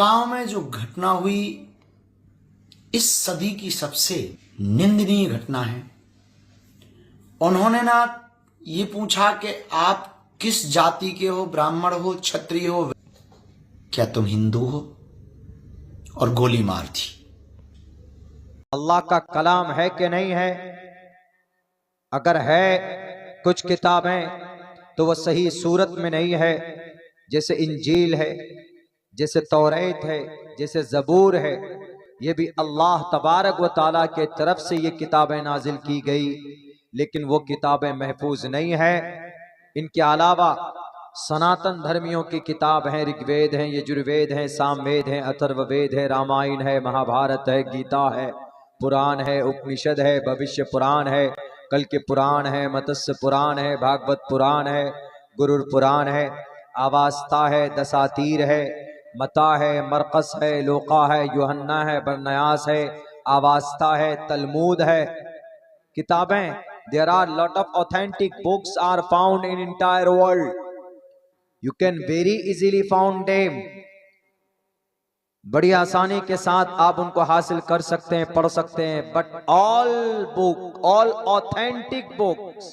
गांव में जो घटना हुई इस सदी की सबसे निंदनीय घटना है। उन्होंने ना ये पूछा कि आप किस जाति के हो, ब्राह्मण हो, क्षत्रिय हो, क्या तुम हिंदू हो, और गोली मार दी। अल्लाह का कलाम है कि नहीं है? अगर है कुछ किताबें तो वह सही सूरत में नहीं है। जैसे इंजील है, जैसे तौरात है, जैसे ज़बूर है, ये भी अल्लाह तबारक व ताला के तरफ से ये किताबें नाजिल की गई, लेकिन वो किताबें महफूज नहीं है। इनके अलावा सनातन धर्मियों की किताब है, ऋग्वेद है, यजुर्वेद है, सामवेद है, अथर्ववेद है, रामायण है, महाभारत है, गीता है, पुराण है, उपनिषद है, भविष्य पुराण है, कल के पुराण है, मत्स्य पुराण है, भागवत पुराण है, गुरुर पुराण है, आवास्ता है, दसातीर है, मता है, मरकस है, लोका है, यूहन्ना है, बरनयास है, आवास्ता है, तलमूद है। किताबें, there are lot of authentic books are found in entire world. You can very easily found them. बड़ी आसानी के साथ आप उनको हासिल कर सकते हैं, पढ़ सकते हैं, but all authentic books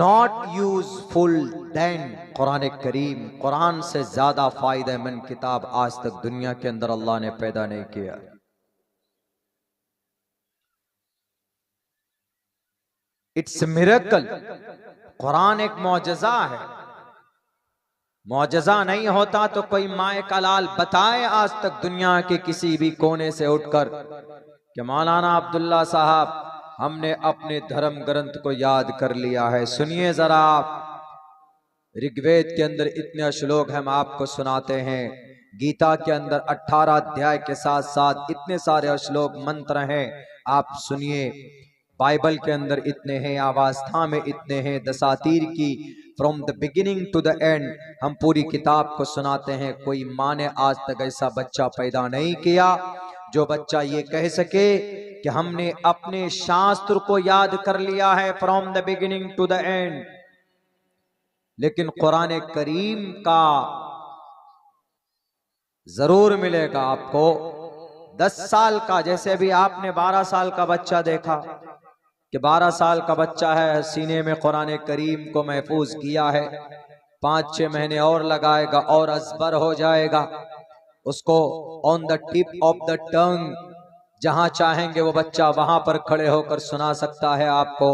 not useful than Quran Karim. Quran से ज्यादा फायदेमंद किताब आज तक दुनिया के अंदर अल्लाह ने पैदा नहीं किया। It's miracle. कुरान एक मौजज़ा है। मौजज़ा नहीं होता तो कोई माए का लाल बताए आज तक दुनिया के किसी भी कोने से उठकर कि मौलाना अब्दुल्ला साहब हमने अपने धर्म ग्रंथ को याद कर लिया है। सुनिए जरा, आप ऋग्वेद के अंदर इतने श्लोक हम आपको सुनाते हैं, गीता के अंदर 18 अध्याय के साथ साथ इतने सारे श्लोक मंत्र हैं, आप सुनिए। बाइबल के अंदर इतने हैं, आवास्था में इतने हैं, दसातीर की from the beginning to the end हम पूरी किताब को सुनाते हैं। कोई माँ ने आज तक ऐसा बच्चा पैदा नहीं किया जो बच्चा ये कह सके कि हमने अपने शास्त्र को याद कर लिया है from the beginning to the end. लेकिन कुरान करीम का जरूर मिलेगा आपको। 10 साल का, जैसे अभी आपने 12 साल का बच्चा देखा कि 12 साल का बच्चा है, सीने में कुरान करीम को महफूज किया है, 5-6 महीने और लगाएगा और अज़बर हो जाएगा। उसको on the tip of the tongue, जहां चाहेंगे वो बच्चा वहां पर खड़े होकर सुना सकता है आपको।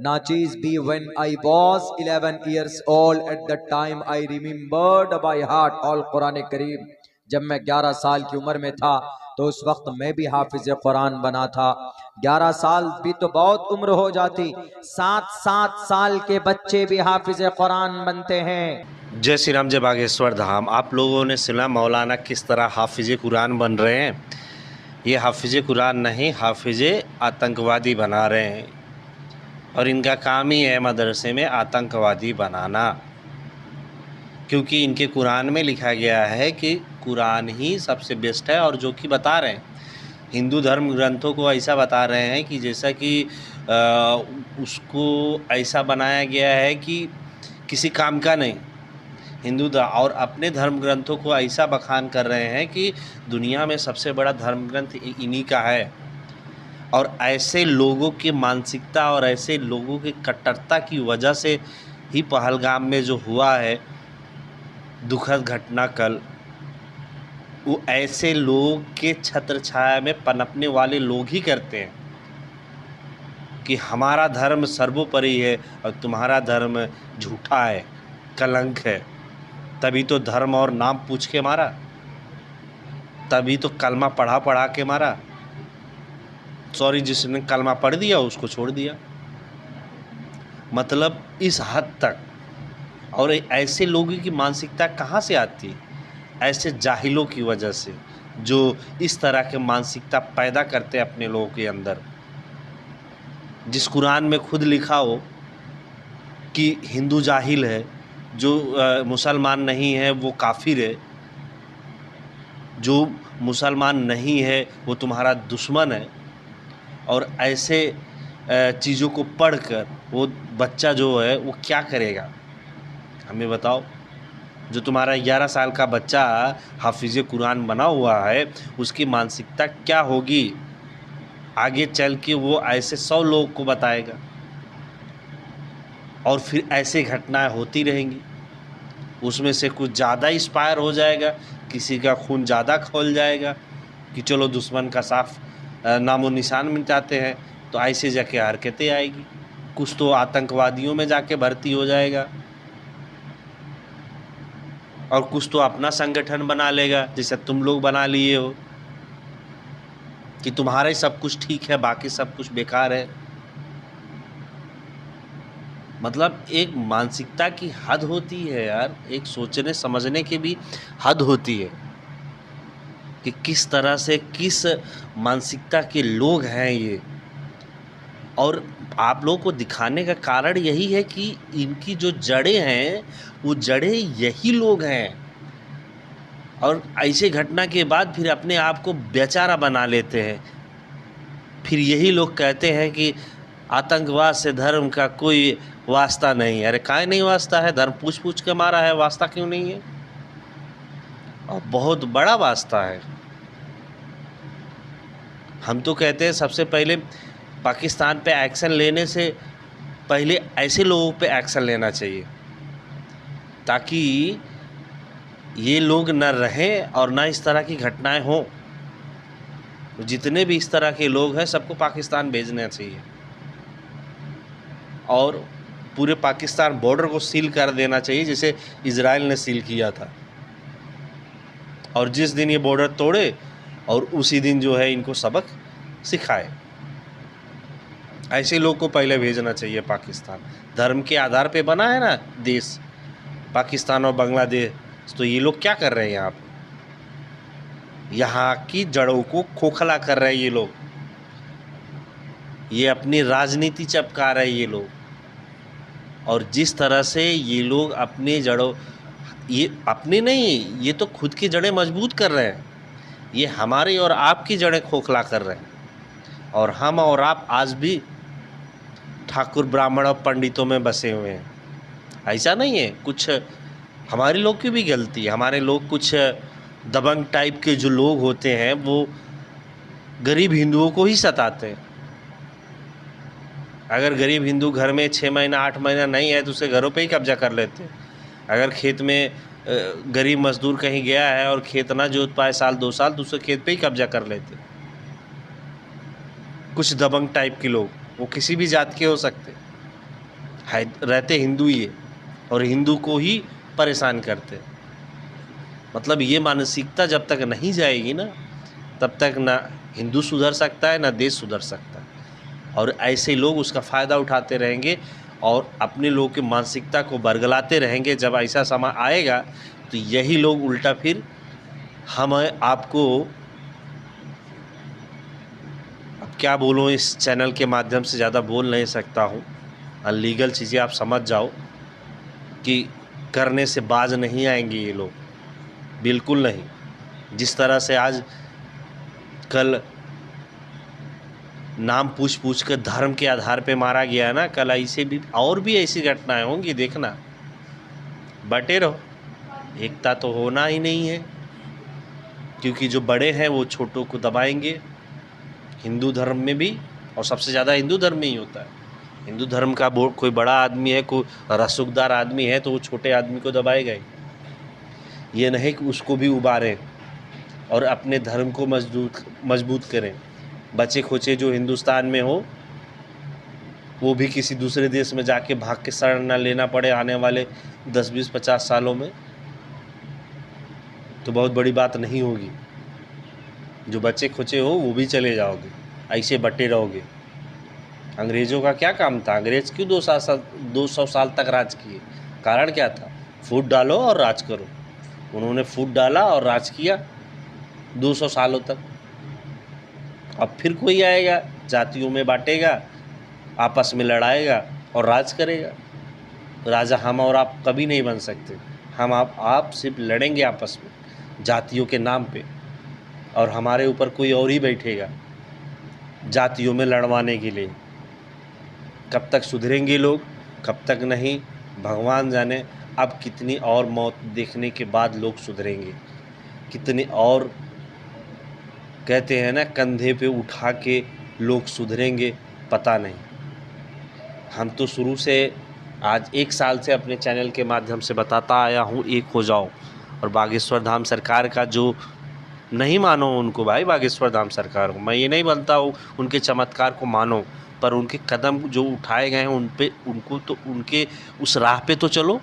नाचीज be when I was 11 years old at the time I remembered by heart all Quran Karim. जब मैं 11 साल की उम्र में था तो उस वक्त मैं भी हाफिज कुरान बना था। 11 साल भी तो बहुत उम्र हो जाती, 7-7 साल के बच्चे भी हाफिज कुरान बनते हैं। जय श्री राम, जय बागेश्वर धाम। आप लोगों ने सुना मौलाना किस तरह हाफिज कुरान बन रहे हैं। ये हाफिज कुरान नहीं, हाफिज आतंकवादी बना रहे हैं, और इनका काम ही है मदरसे में आतंकवादी बनाना, क्योंकि इनके कुरान में लिखा गया है कि कुरान ही सबसे बेस्ट है। और जो कि बता रहे हैं, हिंदू धर्म ग्रंथों को ऐसा बता रहे हैं कि जैसा कि उसको ऐसा बनाया गया है कि किसी काम का नहीं। और अपने धर्म ग्रंथों को ऐसा बखान कर रहे हैं कि दुनिया में सबसे बड़ा धर्म ग्रंथ इन्हीं का है। और ऐसे लोगों की मानसिकता और ऐसे लोगों की कट्टरता की वजह से ही पहलगाम में जो हुआ है दुखद घटना कल, वो ऐसे लोग के छत्र छाया में पनपने वाले लोग ही करते हैं कि हमारा धर्म सर्वोपरि है और तुम्हारा धर्म झूठा है, कलंक है। तभी तो धर्म और नाम पूछ के मारा, तभी तो कलमा पढ़ा के मारा। सॉरी, जिसने कलमा पढ़ दिया उसको छोड़ दिया। मतलब इस हद तक। और ऐसे लोगों की मानसिकता कहाँ से आती है? ऐसे जाहिलों की वजह से, जो इस तरह के मानसिकता पैदा करते हैं अपने लोगों के अंदर। जिस कुरान में खुद लिखा हो कि हिंदू जाहिल है, जो मुसलमान नहीं है वो काफिर है, जो मुसलमान नहीं है वो तुम्हारा दुश्मन है। और ऐसे चीज़ों को पढ़कर वो बच्चा जो है वो क्या करेगा, हमें बताओ। जो तुम्हारा 11 साल का बच्चा हाफिज़ कुरान बना हुआ है, उसकी मानसिकता क्या होगी? आगे चल के वो ऐसे 100 लोगों को बताएगा और फिर ऐसे घटनाएं होती रहेंगी। उसमें से कुछ ज़्यादा इंस्पायर हो जाएगा, किसी का खून ज़्यादा खौल जाएगा कि चलो दुश्मन का साफ नामो निशान मिटाते हैं, तो ऐसे जाके हरकतें आएगी। कुछ तो आतंकवादियों में जाके भर्ती हो जाएगा और कुछ तो अपना संगठन बना लेगा, जैसे तुम लोग बना लिए हो कि तुम्हारा ही सब कुछ ठीक है, बाकी सब कुछ बेकार है। मतलब एक मानसिकता की हद होती है यार, एक सोचने समझने की भी हद होती है कि किस तरह से किस मानसिकता के लोग हैं ये। और आप लोगों को दिखाने का कारण यही है कि इनकी जो जड़ें हैं वो जड़ें यही लोग हैं, और ऐसे घटना के बाद फिर अपने आप को बेचारा बना लेते हैं। फिर यही लोग कहते हैं कि आतंकवाद से धर्म का कोई वास्ता नहीं। अरे काहे नहीं वास्ता है? धर्म पूछ पूछ के मारा है, वास्ता क्यों नहीं है? और बहुत बड़ा वास्ता है। हम तो कहते हैं सबसे पहले पाकिस्तान पे एक्शन लेने से पहले ऐसे लोगों पे एक्शन लेना चाहिए ताकि ये लोग न रहें और ना इस तरह की घटनाएं हों। जितने भी इस तरह के लोग हैं सबको पाकिस्तान भेजना चाहिए और पूरे पाकिस्तान बॉर्डर को सील कर देना चाहिए, जैसे इजराइल ने सील किया था। और जिस दिन ये बॉर्डर तोड़े और उसी दिन जो है इनको सबक सिखाए। ऐसे लोग को पहले भेजना चाहिए पाकिस्तान। धर्म के आधार पे बना है ना देश पाकिस्तान और बांग्लादेश, तो ये लोग क्या कर रहे हैं यहाँ पे? यहाँ की जड़ों को खोखला कर रहे हैं ये लोग। ये अपनी राजनीति चपका रहे हैं ये लोग। और जिस तरह से ये लोग अपनी जड़ों, ये अपनी नहीं, ये तो खुद की जड़ें मजबूत कर रहे हैं। ये हमारी और आपकी जड़ें खोखला कर रहे हैं। और हम और आप आज भी ठाकुर ब्राह्मण और पंडितों में बसे हुए हैं। ऐसा नहीं है, कुछ हमारे लोग की भी गलती है। हमारे लोग कुछ दबंग टाइप के जो लोग होते हैं वो गरीब हिंदुओं को ही सताते हैं। अगर गरीब हिंदू घर में 6 महीना 8 महीना नहीं है तो उसे घरों पे ही कब्जा कर लेते हैं। अगर खेत में गरीब मजदूर कहीं गया है और खेत ना जोत पाए साल 2 साल तो उसे खेत पे ही कब्जा कर लेते हैं। कुछ दबंग टाइप के लोग, वो किसी भी जात के हो सकते हैं, रहते हिंदू ही है और हिंदू को ही परेशान करते। मतलब ये मानसिकता जब तक नहीं जाएगी ना तब तक ना हिंदू सुधर सकता है ना देश सुधर सकता है। और ऐसे लोग उसका फ़ायदा उठाते रहेंगे और अपने लोगों की मानसिकता को बरगलाते रहेंगे। जब ऐसा समय आएगा तो यही लोग उल्टा फिर हम आपको, अब क्या बोलूँ, इस चैनल के माध्यम से ज़्यादा बोल नहीं सकता हूँ। अनलीगल चीज़ें आप समझ जाओ कि करने से बाज नहीं आएंगे ये लोग, बिल्कुल नहीं। जिस तरह से आज कल नाम पूछ पूछ कर धर्म के आधार पे मारा गया ना, कल ऐसे भी और भी ऐसी घटनाएं होंगी, देखना। बटे रहो, एकता तो होना ही नहीं है, क्योंकि जो बड़े हैं वो छोटों को दबाएंगे। हिंदू धर्म में भी, और सबसे ज़्यादा हिंदू धर्म में ही होता है। हिंदू धर्म का कोई बड़ा आदमी है, कोई रसूखदार आदमी है तो वो छोटे आदमी को दबाएगा ही। ये नहीं कि उसको भी उबारें और अपने धर्म को मजबूत करें। बचे खोचे जो हिंदुस्तान में हो वो भी किसी दूसरे देश में जाके भाग के शरण न लेना पड़े आने वाले 10, 20, 50 सालों में, तो बहुत बड़ी बात नहीं होगी। जो बच्चे खोचे हो वो भी चले जाओगे, ऐसे बटे रहोगे। अंग्रेज़ों का क्या काम था? अंग्रेज़ क्यों 200 साल तक राज किए? कारण क्या था? फूट डालो और राज करो। उन्होंने फूट डाला और राज किया 200 सालों तक। अब फिर कोई आएगा, जातियों में बांटेगा, आपस में लड़ाएगा और राज करेगा। राजा हम और आप कभी नहीं बन सकते। हम आप सिर्फ लड़ेंगे आपस में जातियों के नाम पे, और हमारे ऊपर कोई और ही बैठेगा जातियों में लड़वाने के लिए। कब तक सुधरेंगे लोग, कब तक नहीं, भगवान जाने। अब कितनी और मौत देखने के बाद लोग सुधरेंगे, कितने और कहते हैं ना कंधे पे उठा के लोग सुधरेंगे, पता नहीं। हम तो शुरू से आज 1 साल से अपने चैनल के माध्यम से बताता आया हूँ, एक हो जाओ। और बागेश्वर धाम सरकार का जो नहीं मानो उनको भाई, बागेश्वर धाम सरकार को मैं ये नहीं बोलता हूँ उनके चमत्कार को मानो, पर उनके कदम जो उठाए गए हैं उन पे उनको तो उनके उस राह पे तो चलो,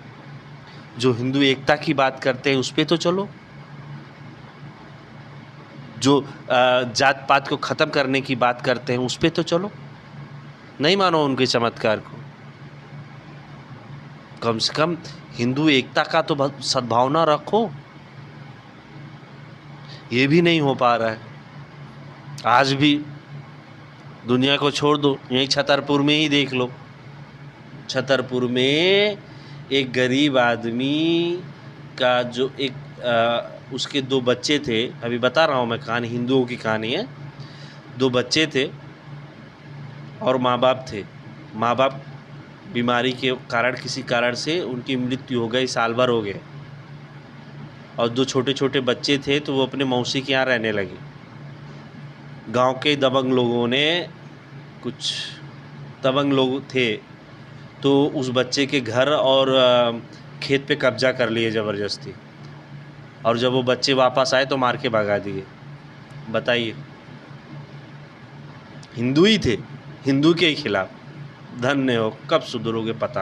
जो हिंदू एकता की बात करते हैं उस पे तो चलो, जो जात पात को ख़त्म करने की बात करते हैं उस पे तो चलो। नहीं मानो उनके चमत्कार को, कम से कम हिंदू एकता का तो सद्भावना रखो। ये भी नहीं हो पा रहा है। आज भी दुनिया को छोड़ दो, यहीं छतरपुर में ही देख लो, छतरपुर में एक गरीब आदमी का जो एक उसके 2 बच्चे थे, अभी बता रहा हूँ मैं कहानी, हिंदुओं की कहानी है। 2 बच्चे थे और माँ बाप थे। माँ बाप बीमारी के कारण किसी कारण से उनकी मृत्यु हो गई, साल भर हो गए। और 2 छोटे छोटे बच्चे थे तो वो अपने मौसी के यहाँ रहने लगे। गांव के दबंग लोगों ने, कुछ दबंग लोग थे तो उस बच्चे के घर और खेत पे कब्जा कर लिए ज़बरदस्ती, और जब वो बच्चे वापस आए तो मार के भगा दिए। बताइए, हिंदू ही थे, हिंदू के खिलाफ। धन्य हो, कब सुधरोगे पता नहीं।